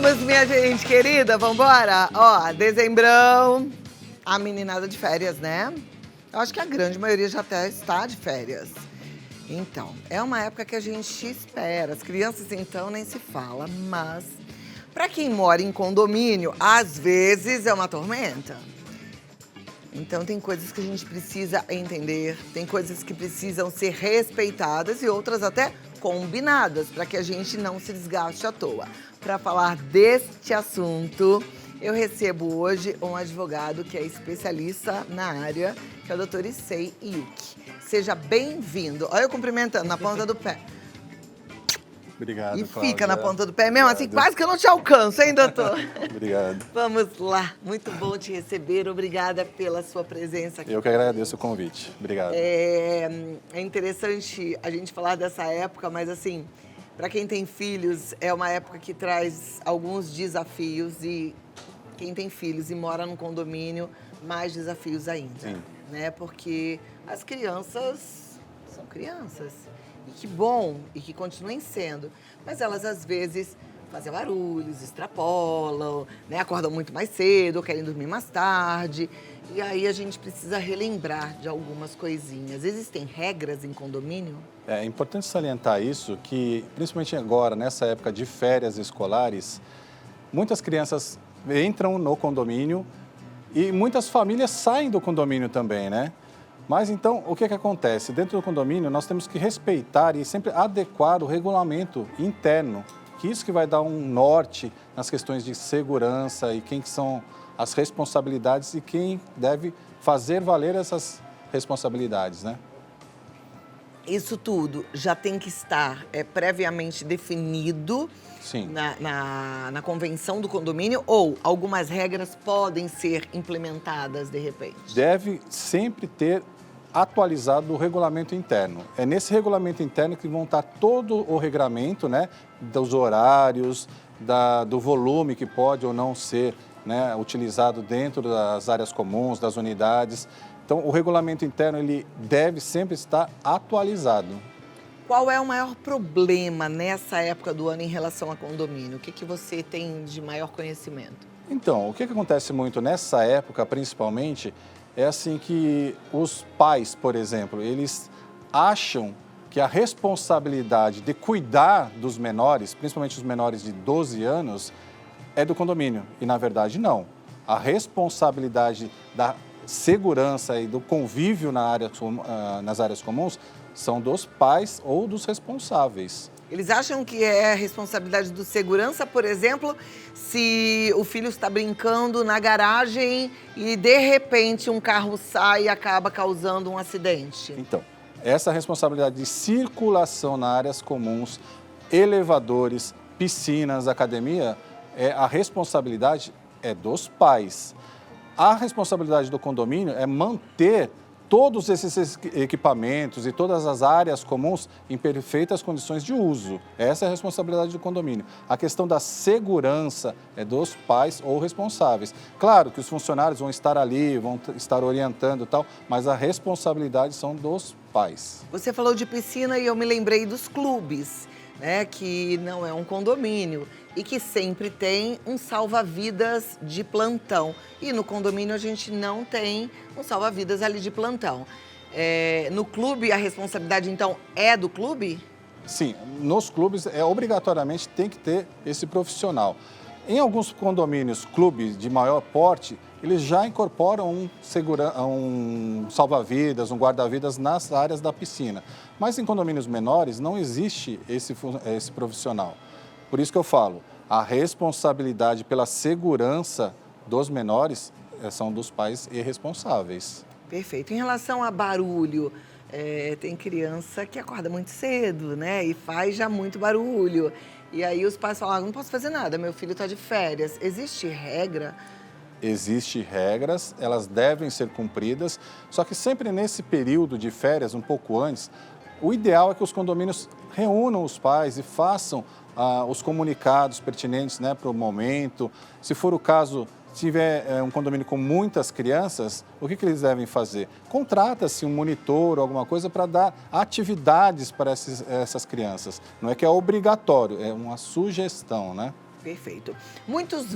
Vamos, minha gente querida, vambora? Ó, dezembrão, a meninada de férias, né? Eu acho que a grande maioria já até está de férias. Então, é uma época que a gente espera. As crianças, então, nem se fala, mas para quem mora em condomínio, às vezes é uma tormenta. Então, tem coisas que a gente precisa entender, tem coisas que precisam ser respeitadas e outras até combinadas, para que a gente não se desgaste à toa. Para falar deste assunto, eu recebo hoje um advogado que é especialista na área, que é o Dr. Issei Yuki. Seja bem-vindo. Olha eu cumprimentando na ponta do pé. Obrigado, E Cláudia. fica na ponta do pé mesmo, Obrigado. assim, quase que eu não te alcanço, hein, doutor? Obrigado. Vamos lá. Muito bom te receber. Obrigada pela sua presença aqui. Eu que agradeço o convite. Obrigado. É interessante a gente falar dessa época, mas assim, para quem tem filhos, é uma época que traz alguns desafios e quem tem filhos e mora num condomínio, mais desafios ainda. Sim. Né? Porque as crianças são crianças. E que bom, e que continuem sendo. Mas elas, às vezes, fazem barulhos, extrapolam, né? Acordam muito mais cedo, ou querem dormir mais tarde. E aí a gente precisa relembrar de algumas coisinhas. Existem regras em condomínio? É importante salientar isso, que principalmente agora, nessa época de férias escolares, muitas crianças entram no condomínio e muitas famílias saem do condomínio também, né? Mas então, o que acontece? Dentro do condomínio, nós temos que respeitar e sempre adequar o regulamento interno, que isso que vai dar um norte nas questões de segurança e quem que são as responsabilidades e quem deve fazer valer essas responsabilidades, né? Isso tudo já tem que estar previamente definido. Sim. Na convenção do condomínio, ou algumas regras podem ser implementadas de repente? Deve sempre ter atualizado o regulamento interno. É nesse regulamento interno que vão estar todo o regramento, né, dos horários, do volume que pode ou não ser, né, utilizado dentro das áreas comuns, das unidades. Então, o regulamento interno ele deve sempre estar atualizado. Qual é o maior problema nessa época do ano em relação a condomínio? O que você tem de maior conhecimento? Então, o que acontece muito nessa época, principalmente, é assim que os pais, por exemplo, eles acham que a responsabilidade de cuidar dos menores, principalmente os menores de 12 anos, é do condomínio. E, na verdade, não. A responsabilidade da segurança e do convívio nas áreas comuns são dos pais ou dos responsáveis. Eles acham que é responsabilidade do segurança, por exemplo, se o filho está brincando na garagem e, de repente, um carro sai e acaba causando um acidente. Então, essa responsabilidade de circulação nas áreas comuns, elevadores, piscinas, academia, a responsabilidade é dos pais. A responsabilidade do condomínio é manter todos esses equipamentos e todas as áreas comuns em perfeitas condições de uso. Essa é a responsabilidade do condomínio. A questão da segurança é dos pais ou responsáveis. Claro que os funcionários vão estar ali, vão estar orientando e tal, mas a responsabilidade são dos pais. Você falou de piscina e eu me lembrei dos clubes, né, que não é um condomínio e que sempre tem um salva-vidas de plantão. E no condomínio a gente não tem um salva-vidas ali de plantão. No clube, a responsabilidade, então, é do clube? Sim, nos clubes, obrigatoriamente tem que ter esse profissional. Em alguns condomínios, clubes de maior porte, eles já incorporam um salva-vidas, um guarda-vidas nas áreas da piscina. Mas em condomínios menores não existe esse profissional. Por isso que eu falo, a responsabilidade pela segurança dos menores são dos pais e responsáveis. Perfeito. Em relação a barulho, tem criança que acorda muito cedo, né? E faz já muito barulho. E aí os pais falam, não posso fazer nada, meu filho está de férias. Existe regra? Existem regras, elas devem ser cumpridas, só que sempre nesse período de férias, um pouco antes, o ideal é que os condomínios reúnam os pais e façam os comunicados pertinentes, né, para o momento. Se for o caso, se tiver um condomínio com muitas crianças, o que eles devem fazer? Contrata-se um monitor ou alguma coisa para dar atividades para essas crianças. Não é que é obrigatório, é uma sugestão, né? Perfeito. Muitos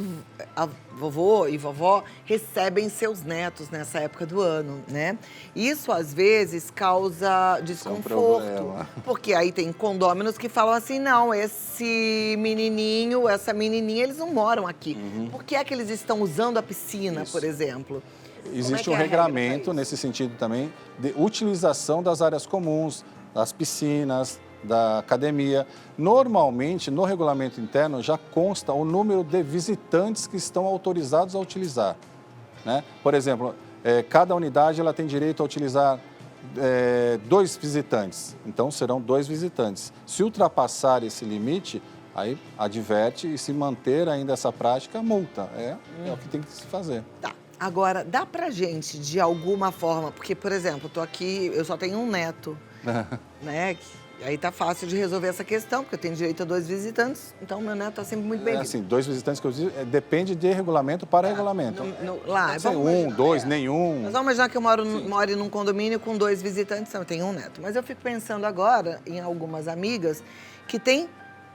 vovô e vovó recebem seus netos nessa época do ano, né? Isso, às vezes, causa desconforto. problema. Porque aí tem condôminos que falam assim, não, esse menininho, essa menininha, eles não moram aqui. Por que é que eles estão usando a piscina, Isso. por exemplo? Existe Como um é que é a regra pra regramento isso? nesse sentido também de utilização das áreas comuns, das piscinas, da academia. Normalmente, no regulamento interno, já consta o número de visitantes que estão autorizados a utilizar, né? Por exemplo, cada unidade ela tem direito a utilizar 2 visitantes, então serão 2 visitantes. Se ultrapassar esse limite, aí adverte e se manter ainda essa prática, multa. É o que tem que se fazer. Tá. Agora, dá pra gente, de alguma forma, porque, por exemplo, tô aqui, eu só tenho um neto, né? Aí tá fácil de resolver essa questão, porque eu tenho direito a 2 visitantes, então meu neto tá sempre muito bem-vindo. Assim, 2 visitantes que eu digo, depende de regulamento para regulamento. Lá, Pode ser vamos 1, imaginar, 2, nenhum. Mas vamos imaginar que eu moro num condomínio com 2 visitantes, então eu tenho um neto. Mas eu fico pensando agora em algumas amigas que têm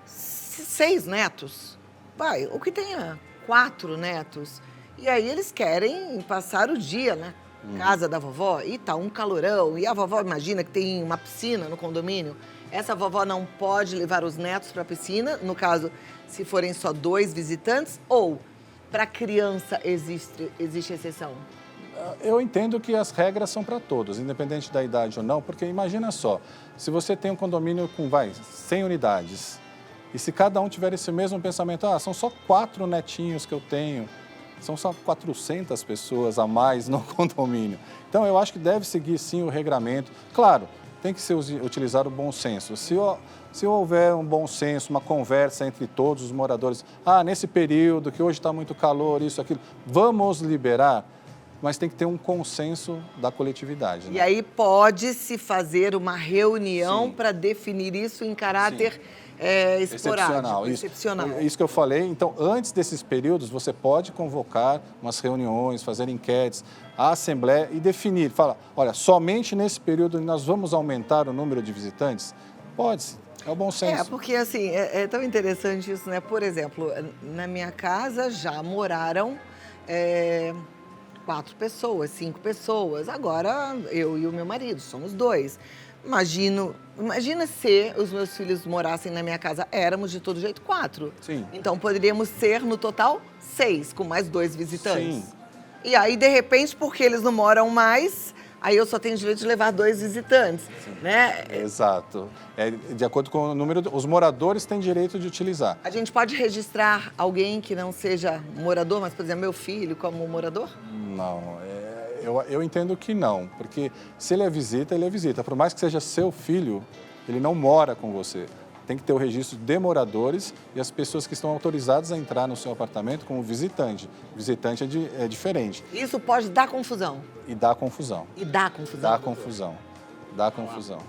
6 netos. Vai, ou que tenha 4 netos. E aí eles querem passar o dia na casa da vovó e tá um calorão. E a vovó imagina que tem uma piscina no condomínio. Essa vovó não pode levar os netos para a piscina, no caso, se forem só 2 visitantes, ou para criança existe exceção? Eu entendo que as regras são para todos, independente da idade ou não, porque imagina só, se você tem um condomínio com, 100 unidades, e se cada um tiver esse mesmo pensamento, são só 4 netinhos que eu tenho, são só 400 pessoas a mais no condomínio. Então, eu acho que deve seguir, sim, o regramento. Claro, tem que ser utilizar o bom senso. Se houver um bom senso, uma conversa entre todos os moradores, nesse período que hoje está muito calor, isso, aquilo, vamos liberar, mas tem que ter um consenso da coletividade. Né? E aí pode-se fazer uma reunião para definir isso em caráter esporádico, excepcional. Isso que eu falei. Então, antes desses períodos, você pode convocar umas reuniões, fazer enquetes, a Assembleia e definir. Fala, olha, somente nesse período nós vamos aumentar o número de visitantes? Pode-se. É o bom senso. Porque assim, é tão interessante isso, né? Por exemplo, na minha casa já moraram 4 pessoas, 5 pessoas. Agora, eu e o meu marido, somos 2. Imagina se os meus filhos morassem na minha casa, éramos de todo jeito 4. Sim. Então, poderíamos ser, no total, 6, com mais 2 visitantes. Sim. E aí, de repente, porque eles não moram mais, aí eu só tenho direito de levar 2 visitantes, né? Exato. De acordo com o número, os moradores têm direito de utilizar. A gente pode registrar alguém que não seja morador, mas, por exemplo, meu filho como morador? Não, eu entendo que não, porque se ele é visita, ele é visita. Por mais que seja seu filho, ele não mora com você. Tem que ter o registro de moradores e as pessoas que estão autorizadas a entrar no seu apartamento como visitante. Visitante é diferente. Isso pode dar confusão. E dá confusão. E dá confusão. Dá confusão. Dá confusão.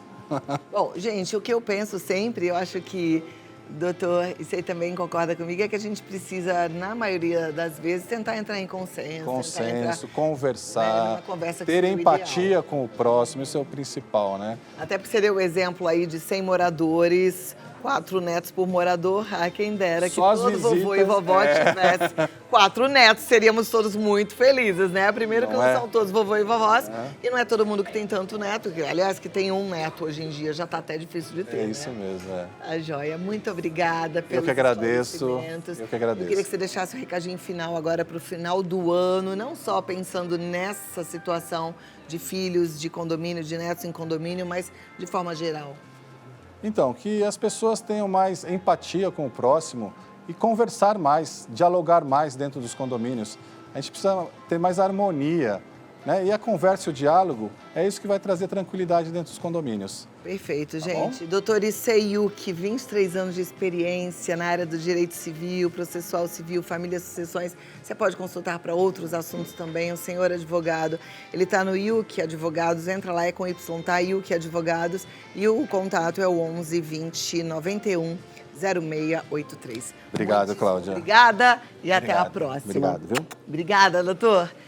Bom, gente, o que eu penso sempre, eu acho que, doutor, e você também concorda comigo, é que a gente precisa, na maioria das vezes, tentar entrar em consenso. Consenso, numa conversar, conversa que ter seria o empatia ideal. com o próximo, isso é o principal, né? Até porque você deu o exemplo aí de 100 moradores, 4 netos por morador. Quem dera que Só as todo vovô e visitas, vovó tivesse 4 netos. Seríamos todos muito felizes, né? Primeiro que Não não é? são todos vovô e vovós. E não é todo mundo que tem tanto neto. Aliás, que tem um neto hoje em dia já está até difícil de ter, É né? isso mesmo, é. A joia, muito obrigada pelos que agradeço, esclarecimentos. eu que agradeço. Eu queria que você deixasse o recadinho final agora para o final do ano, não só pensando nessa situação de filhos de condomínio, de netos em condomínio, mas de forma geral. Então, que as pessoas tenham mais empatia com o próximo e conversar mais, dialogar mais dentro dos condomínios. A gente precisa ter mais harmonia, né? E a conversa e o diálogo é isso que vai trazer tranquilidade dentro dos condomínios. Perfeito, Tá gente. Doutor Isseyuki, 23 anos de experiência na área do direito civil, processual civil, família, sucessões. Você pode consultar para outros assuntos também. O senhor advogado, ele está no IUC Advogados, entra lá, é com Y, tá? IUC Advogados. E o contato é o 11 20 91 0683. Obrigado, Cláudia. Obrigada e até a Obrigado. próxima. Obrigado, viu? Obrigada, doutor.